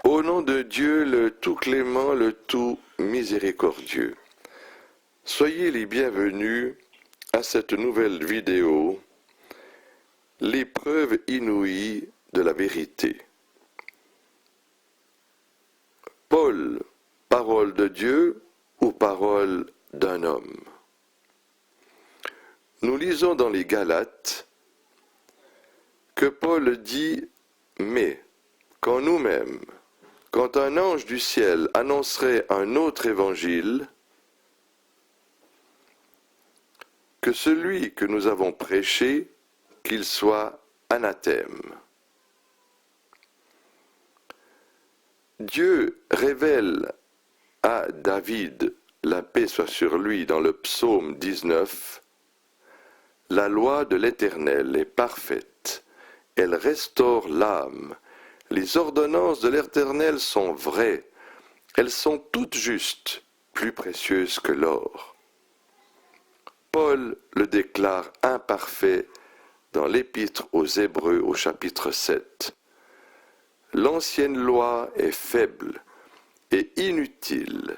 Au nom de Dieu, le tout clément, le tout miséricordieux, soyez les bienvenus à cette nouvelle vidéo, l'épreuve inouïe de la vérité. Paul, parole de Dieu ou parole d'un homme? Nous lisons dans les Galates que Paul dit « Mais, quand nous-mêmes, quand un ange du ciel annoncerait un autre évangile, que celui que nous avons prêché, qu'il soit anathème. » Dieu révèle à David, la paix soit sur lui, dans le psaume 19, « La loi de l'Éternel est parfaite, elle restaure l'âme. Les ordonnances de l'Éternel sont vraies, elles sont toutes justes, plus précieuses que l'or. » Paul le déclare imparfait dans l'Épître aux Hébreux au chapitre 7. L'ancienne loi est faible et inutile.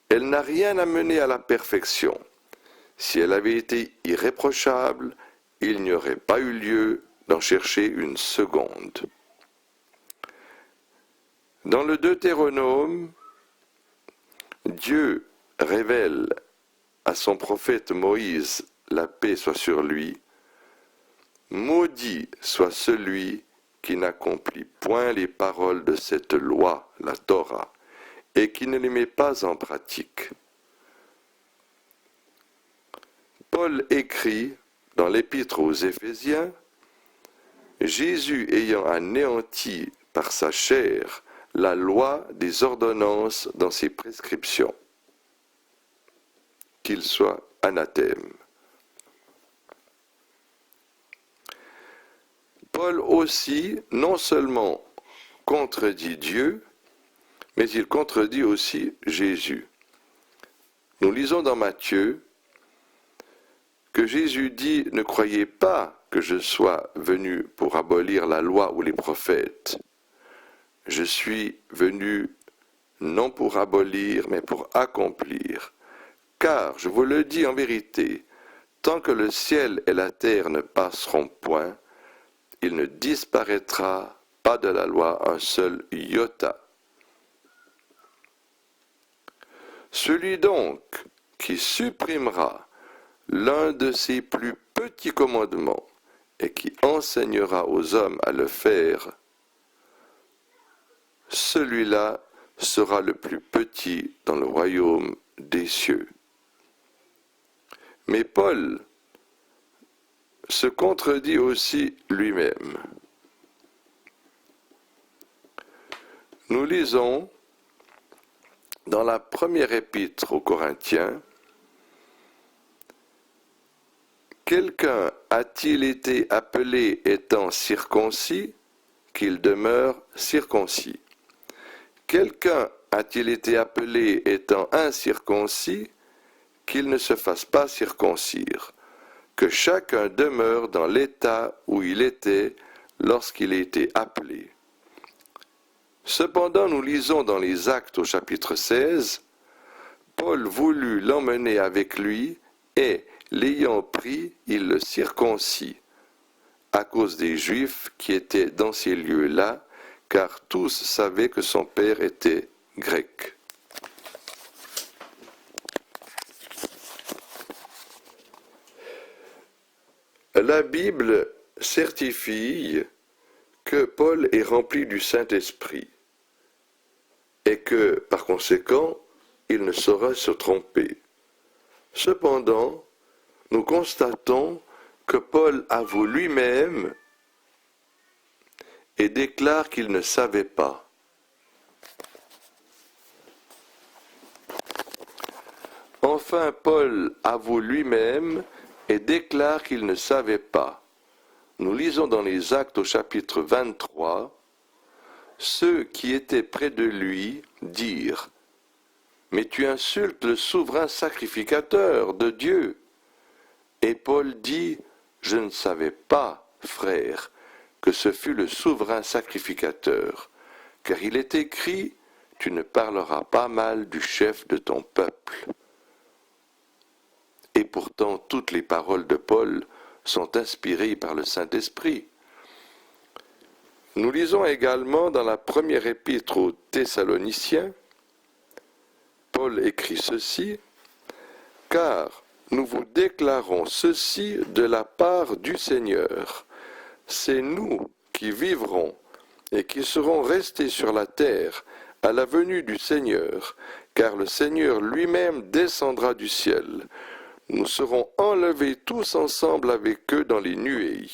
Elle n'a rien amené à la perfection. Si elle avait été irréprochable, il n'y aurait pas eu lieu d'en chercher une seconde. Dans le Deutéronome, Dieu révèle à son prophète Moïse, la paix soit sur lui, « Maudit soit celui qui n'accomplit point les paroles de cette loi, la Torah, et qui ne les met pas en pratique. » Paul écrit dans l'Épître aux Éphésiens, « Jésus ayant anéanti par sa chair la loi des ordonnances dans ses prescriptions, qu'il soit anathème. » Paul aussi, non seulement contredit Dieu, mais il contredit aussi Jésus. Nous lisons dans Matthieu que Jésus dit « Ne croyez pas que je sois venu pour abolir la loi ou les prophètes. Je suis venu non pour abolir, mais pour accomplir. Car, je vous le dis en vérité, tant que le ciel et la terre ne passeront point, il ne disparaîtra pas de la loi un seul iota. Celui donc qui supprimera l'un de ces plus petits commandements et qui enseignera aux hommes à le faire, celui-là sera le plus petit dans le royaume des cieux. » Mais Paul se contredit aussi lui-même. Nous lisons dans la première épître aux Corinthiens, « Quelqu'un a-t-il été appelé étant circoncis, qu'il demeure circoncis? Quelqu'un a-t-il été appelé étant incirconcis, qu'il ne se fasse pas circoncire? Que chacun demeure dans l'état où il était lorsqu'il a été appelé. » Cependant, nous lisons dans les Actes au chapitre 16, Paul voulut l'emmener avec lui et, l'ayant pris, il le circoncit, à cause des Juifs qui étaient dans ces lieux-là, car tous savaient que son père était grec. La Bible certifie que Paul est rempli du Saint-Esprit et que, par conséquent, il ne saura se tromper. Cependant, nous constatons que Paul avoue lui-même et déclare qu'il ne savait pas. Enfin, Paul avoue lui-même et déclare qu'il ne savait pas. Nous lisons dans les Actes au chapitre 23, ceux qui étaient près de lui dirent « Mais tu insultes le souverain sacrificateur de Dieu. » Et Paul dit « Je ne savais pas, frère, que ce fut le souverain sacrificateur, car il est écrit, tu ne parleras pas mal du chef de ton peuple. Et pourtant, toutes les paroles de Paul sont inspirées par le Saint-Esprit. Nous lisons également dans la première épître aux Thessaloniciens, Paul écrit ceci, « Car nous vous déclarons ceci de la part du Seigneur. C'est nous qui vivrons et qui serons restés sur la terre à la venue du Seigneur, car le Seigneur lui-même descendra du ciel. Nous serons enlevés tous ensemble avec eux dans les nuées. »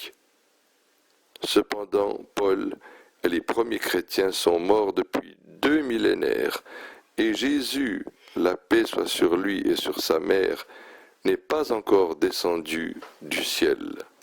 Cependant, Paul et les premiers chrétiens sont morts depuis 2 millénaires, et Jésus, la paix soit sur lui et sur sa mère, n'est pas encore descendu du ciel.